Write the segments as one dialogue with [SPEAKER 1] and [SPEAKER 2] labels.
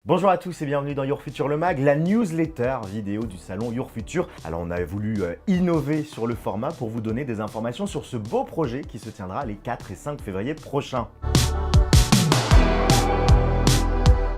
[SPEAKER 1] Bonjour à tous et bienvenue dans Your Future le Mag, la newsletter vidéo du salon Your Future. Alors on a voulu innover sur le format pour vous donner des informations sur ce beau projet qui se tiendra les 4 et 5 février prochains.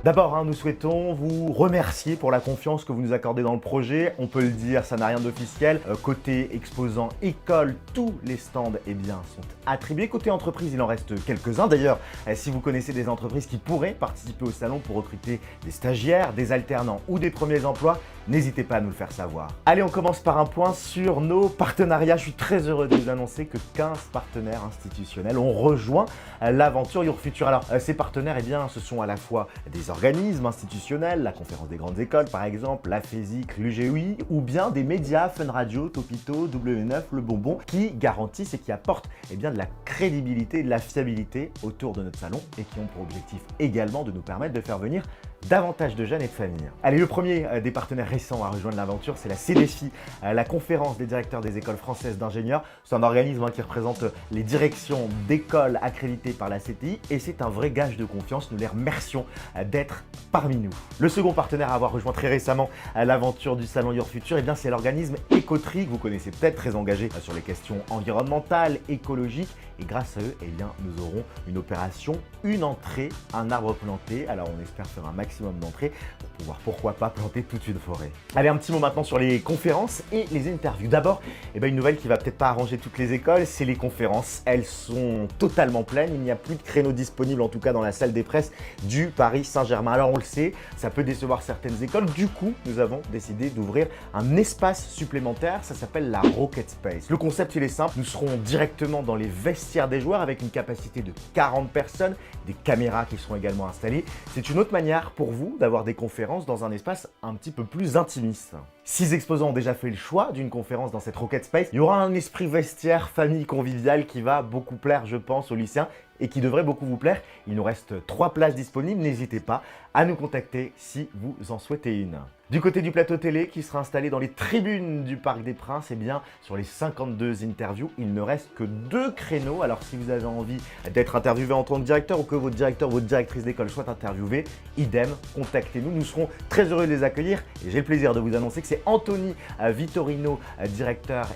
[SPEAKER 1] D'abord, nous souhaitons vous remercier pour la confiance que vous nous accordez dans le projet. On peut le dire, ça n'a rien d'officiel. Côté exposant école, tous les stands sont attribués. Côté entreprise, il en reste quelques-uns. D'ailleurs, si vous connaissez des entreprises qui pourraient participer au salon pour recruter des stagiaires, des alternants ou des premiers emplois, n'hésitez pas à nous le faire savoir. Allez, on commence par un point sur nos partenariats. Je suis très heureux de vous annoncer que 15 partenaires institutionnels ont rejoint l'aventure Your Future. Alors, ces partenaires, ce sont à la fois des organismes institutionnels, la Conférence des grandes écoles par exemple, la FESIC, l'UGOI, ou bien des médias, Fun Radio, Topito, W9, Le Bonbon, qui garantissent et qui apportent de la crédibilité et de la fiabilité autour de notre salon et qui ont pour objectif également de nous permettre de faire venir davantage de jeunes et de familles. Allez, le premier des partenaires récents à rejoindre l'aventure, c'est la CDFI, la conférence des directeurs des écoles françaises d'ingénieurs. C'est un organisme qui représente les directions d'écoles accréditées par la CTI et c'est un vrai gage de confiance. Nous les remercions d'être parmi nous. Le second partenaire à avoir rejoint très récemment l'aventure du salon Your Future, c'est l'organisme Écotri, que vous connaissez peut-être, très engagé sur les questions environnementales, écologiques. Et grâce à eux, nous aurons une opération, une entrée, un arbre planté. Alors on espère faire un maximum d'entrées pour pouvoir, pourquoi pas, planter toute une forêt. Allez, un petit mot maintenant sur les conférences et les interviews. D'abord, une nouvelle qui va peut-être pas arranger toutes les écoles, c'est les conférences. Elles sont totalement pleines, il n'y a plus de créneaux disponibles, en tout cas dans la salle des presses du Paris Saint-Germain. Alors on le sait, ça peut décevoir certaines écoles. Du coup, nous avons décidé d'ouvrir un espace supplémentaire, ça s'appelle la Rocket Space. Le concept, il est simple, nous serons directement dans les vestiaires des joueurs avec une capacité de 40 personnes, des caméras qui seront également installées. C'est une autre manière pour vous d'avoir des conférences dans un espace un petit peu plus intimiste. 6 exposants ont déjà fait le choix d'une conférence dans cette Rocket Space. Il y aura un esprit vestiaire, famille conviviale qui va beaucoup plaire, je pense, aux lycéens et qui devrait beaucoup vous plaire. Il nous reste 3 places disponibles, n'hésitez pas à nous contacter si vous en souhaitez une. Du côté du plateau télé qui sera installé dans les tribunes du Parc des Princes, sur les 52 interviews, il ne reste que 2 créneaux. Alors si vous avez envie d'être interviewé en tant que directeur ou que votre directeur ou votre directrice d'école soit interviewé, idem, contactez-nous. Nous serons très heureux de les accueillir et j'ai le plaisir de vous annoncer que c'est Anthony Vittorino, directeur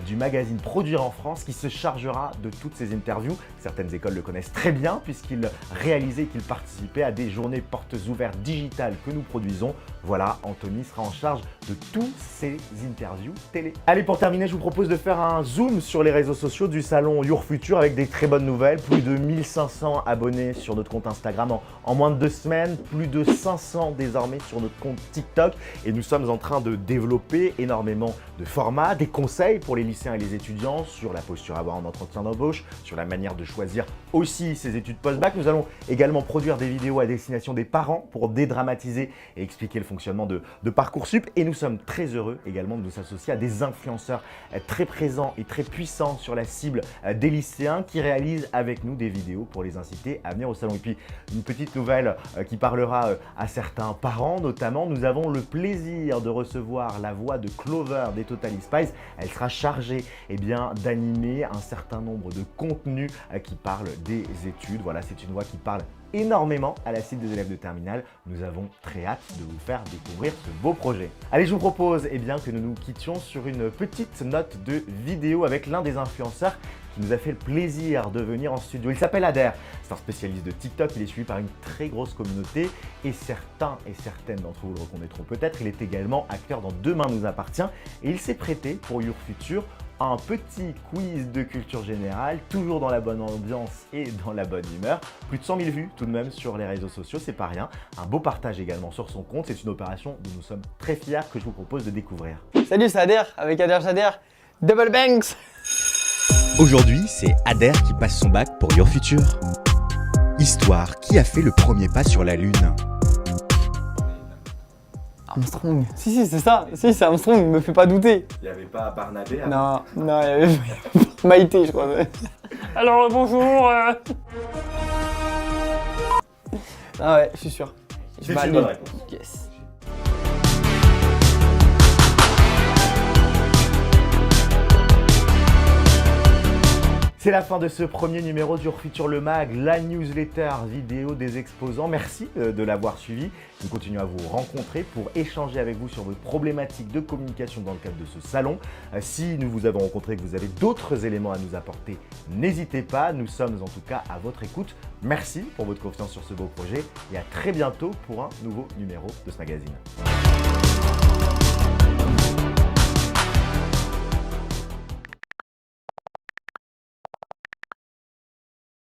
[SPEAKER 1] du magazine Produire en France, qui se chargera de toutes ces interviews. Certaines écoles le connaissent très bien puisqu'il réalisait et qu'il participait à des journées portes ouvertes digitales que nous produisons. Voilà, Anthony sera en charge de tous ces interviews télé. Allez, pour terminer, je vous propose de faire un zoom sur les réseaux sociaux du salon Your Future avec des très bonnes nouvelles. Plus de 1500 abonnés sur notre compte Instagram en moins de 2 semaines, plus de 500 désormais sur notre compte TikTok et nous sommes en train de développer énormément de formats, des conseils pour les lycéens et les étudiants sur la posture à avoir en entretien d'embauche, sur la manière de choisir aussi ses études post-bac. Nous allons également produire des vidéos à destination des parents pour dédramatiser et expliquer le fonctionnement de Parcoursup et nous sommes très heureux également de nous associer à des influenceurs très présents et très puissants sur la cible des lycéens qui réalisent avec nous des vidéos pour les inciter à venir au salon. Et puis une petite nouvelle qui parlera à certains parents notamment, nous avons le plaisir de recevoir la voix de Clover des Totally Spies. Elle sera chargée d'animer un certain nombre de contenus qui parlent des études. Voilà, c'est une voix qui parle énormément à la cible des élèves de terminale. Nous avons très hâte de vous faire découvrir ce beau projet. Allez, je vous propose que nous nous quittions sur une petite note de vidéo avec l'un des influenceurs qui nous a fait le plaisir de venir en studio. Il s'appelle Ader, c'est un spécialiste de TikTok, il est suivi par une très grosse communauté et certains et certaines d'entre vous le reconnaîtront peut-être. Il est également acteur dans Demain nous appartient et il s'est prêté pour Your Future un petit quiz de culture générale, toujours dans la bonne ambiance et dans la bonne humeur. Plus de 100 000 vues tout de même sur les réseaux sociaux, c'est pas rien. Un beau partage également sur son compte, c'est une opération dont nous sommes très fiers que je vous propose de découvrir.
[SPEAKER 2] Salut, c'est Ader, avec Ader Jader, Double Banks.
[SPEAKER 3] Aujourd'hui, c'est Ader qui passe son bac pour Your Future. Histoire, qui a fait le premier pas sur la Lune?
[SPEAKER 2] Armstrong. Si, c'est ça. Si, c'est Armstrong, me fais pas douter.
[SPEAKER 1] Il n'y avait pas Barnabé
[SPEAKER 2] Non, il y avait Maïté, je crois. Alors, bonjour. Ah ouais, je suis sûr.
[SPEAKER 1] C'est une bonne réponse.
[SPEAKER 2] Yes.
[SPEAKER 1] C'est la fin de ce premier numéro du Futur le Mag, la newsletter vidéo des exposants. Merci de l'avoir suivi. Nous continuons à vous rencontrer pour échanger avec vous sur vos problématiques de communication dans le cadre de ce salon. Si nous vous avons rencontré et que vous avez d'autres éléments à nous apporter, n'hésitez pas. Nous sommes en tout cas à votre écoute. Merci pour votre confiance sur ce beau projet et à très bientôt pour un nouveau numéro de ce magazine.